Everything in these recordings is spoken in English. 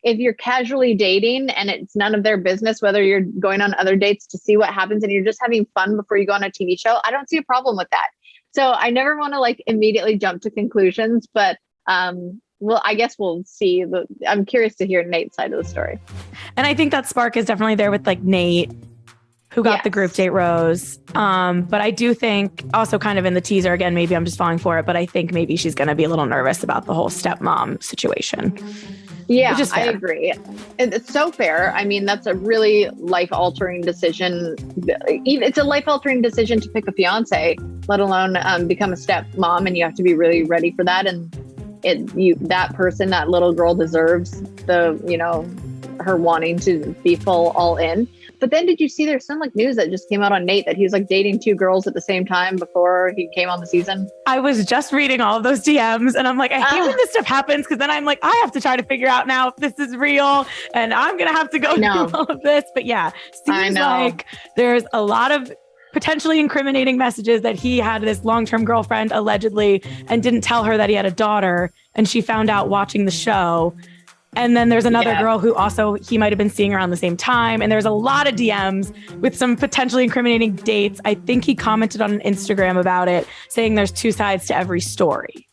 if you're casually dating and it's none of their business, whether you're going on other dates to see what happens and you're just having fun before you go on a TV show, I don't see a problem with that. So I never want to like immediately jump to conclusions, but well, I guess we'll see. I'm curious to hear Nate's side of the story. And I think that spark is definitely there with like Nate, who got the group date rose. But I do think also kind of in the teaser, again, maybe I'm just falling for it, but I think maybe she's going to be a little nervous about the whole stepmom situation. Yeah, I agree. It's so fair. I mean, that's a really life-altering decision. It's a life-altering decision to pick a fiance, let alone become a stepmom, and you have to be really ready for that. And that person, that little girl deserves her wanting to be full all in. But then did you see there's some like news that just came out on Nate that he was like dating 2 girls at the same time before he came on the season? I was just reading all of those DMs and I'm like, I hate when this stuff happens because then I'm like, I have to try to figure out now if this is real and I'm going to have to go through all of this. But yeah, seems like there's a lot of potentially incriminating messages that he had this long-term girlfriend allegedly and didn't tell her that he had a daughter and she found out watching the show. And then there's another girl who also he might have been seeing around the same time. And there's a lot of DMs with some potentially incriminating dates. I think he commented on Instagram about it, saying there's 2 sides to every story.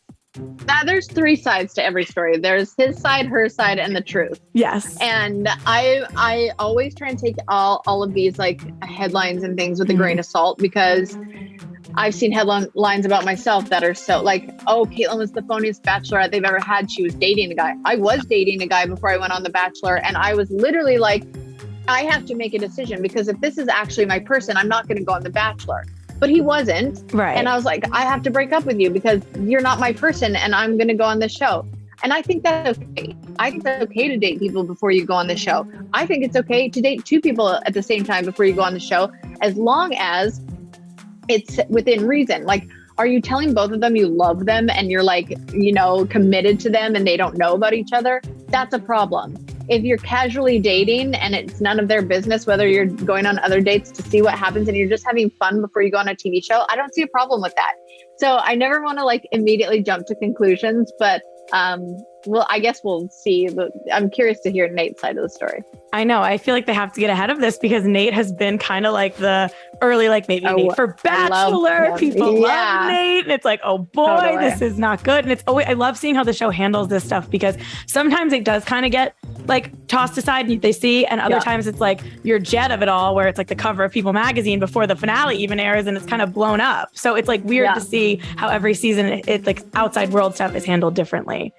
There's 3 sides to every story. There's his side, her side, and the truth. Yes. And I always try and take all of these like headlines and things with a grain of salt, because I've seen headlines about myself that are so like, oh, Kaitlyn was the phoniest bachelorette they've ever had. She was dating a guy. I was dating a guy before I went on The Bachelor. And I was literally like, I have to make a decision, because if this is actually my person, I'm not going to go on The Bachelor. But he wasn't. Right. And I was like, I have to break up with you because you're not my person and I'm going to go on this show. And I think that's okay. I think that's okay to date people before you go on the show. I think it's okay to date 2 people at the same time before you go on the show, as long as it's within reason. Like, are you telling both of them you love them and you're like, committed to them and they don't know about each other? That's a problem. If you're casually dating and it's none of their business, whether you're going on other dates to see what happens and you're just having fun before you go on a TV show, I don't see a problem with that. So I never want to like immediately jump to conclusions, but well, I guess we'll see. I'm curious to hear Nate's side of the story. I know. I feel like they have to get ahead of this because Nate has been kind of like the early, like maybe Nate for Bachelor. People love Nate. And it's like, oh boy, this is not good. And it's always, I love seeing how the show handles this stuff, because sometimes it does kind of get like tossed aside and they see, and other times it's like your jet of it all, where it's like the cover of People magazine before the finale even airs and it's kind of blown up. So it's like weird to see how every season it's like outside world stuff is handled differently.